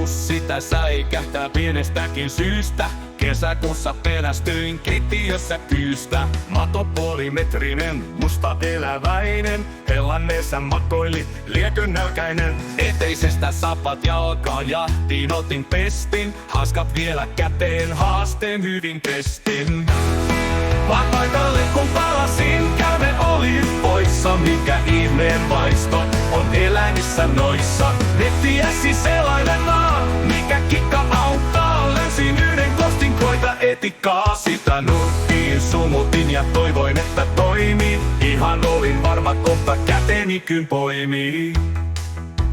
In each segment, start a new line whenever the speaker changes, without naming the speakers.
ajatus sitä säikähtää pienestäkin syystä. Kesäkuussa pelästyin keittiössä kyystä. Mato puolimetrinen, musta eläväinen. Hellanneessa makoili liekön nälkäinen. Eteisestä sapat jalkaan jahtiin otin pestin. Hanskat vielä käteen, haasteen hyvin pestin. Vaan paikalle kun palasin, käve oli poissa. Mikä ihmeen vaisto on eläimissä noissa. Nettiäsi selailemaan, mikä kikka auttaa. Löysin yhden kostin, koita etikkaa. Sitä nurkkiin sumutin ja toivoin, että toimii. Ihan olin varma, kohta käteni kyn poimii.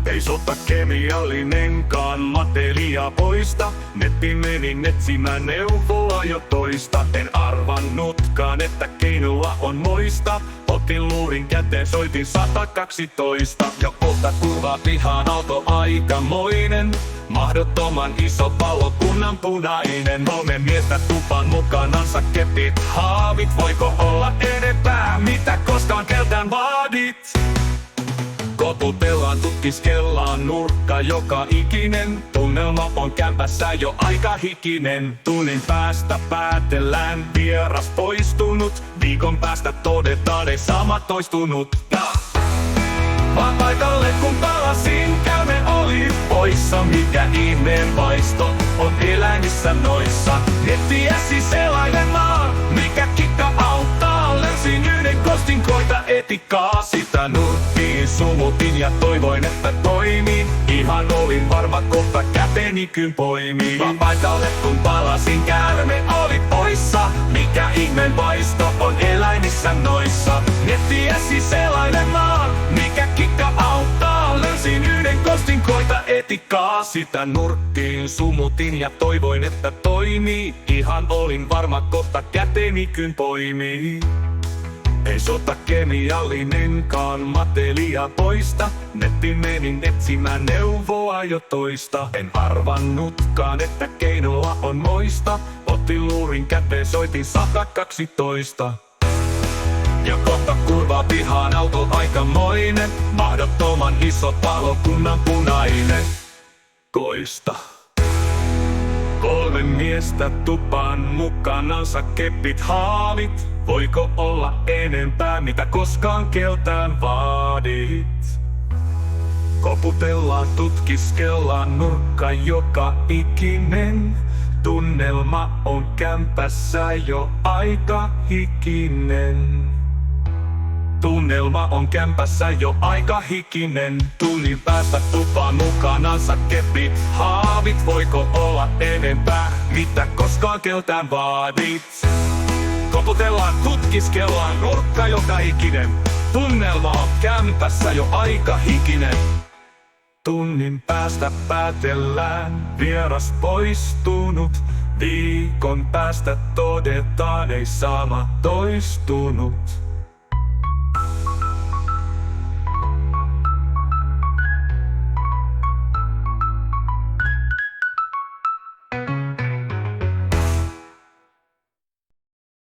Ei sota kemiallinenkaan matelia poista. Nettiin menin etsimään neuvoa jo toista. En arvannutkaan, että keinoa on moista. Otin luurin käteen, soitin 112. Jo kohta kurvaa pihaan auto aikamoinen. Mahdottoman iso palokunnan punainen. 3 miestä tupan mukanansa kepit haavit. Voiko olla enempää, mitä koskaan keltään vaadit? Koputellaan, tutkiskellaan nurkka joka ikinen. Tunnelma on kämpässä jo aika hikinen. Tunnin päästä päätellään, vieras poistunut. Viikon päästä todetaan, ei sama toistunut. Vaan paikalle kun palasin, käyme oli poissa. Mikä ihmeen vaisto on eläimissä noissa. Nettiäsi selailemaan, mikä kikka auttaa. Löysin yhden kostin, koita etikkaa. Sitä nurkkiin sumutin ja toivoin, että toimii. Ihan olin varma, kohta käteni kyn poimii. Vaan paikalle kun palasin, käärme oli poissa. Mikä ihmeen vaisto on eläimissä noissa. Nettiäsi selailemaan, mikä kikka auttaa. Löysin yhden kostin, koita etikkaa. Sitä nurkkiin sumutin ja toivoin, että toimii. Ihan olin varma, kohta käteni kyn poimii. Ei sota kemiallinenkaan matelia poista. Nettiin menin etsimään neuvoa jo toista. En arvannutkaan, että keinoa on moista. Otin luurin käteen, soitin 112. Ja kohta kurvaa pihaan auto aikamoinen. Mahdottoman iso palokunnan punainen. Koista. 3 miestä tupaan mukanansa kepit haavit. Voiko olla enempää, mitä koskaan keltään vaadit? Koputellaan, tutkiskellaan nurkka joka ikinen. Tunnelma on kämpässä jo aika hikinen. Tunnelma on kämpässä jo aika hikinen. Tunnin päästä tupaan mukanansa kepit haavit. Voiko olla enempää, mitä koskaan keltään vaadit? Koputellaan, tutkiskellaan nurkka joka ikinen. Tunnelma on kämpässä jo aika hikinen. Tunnin päästä päätellään, vieras poistunut. Viikon päästä todetaan, ei sama toistunut.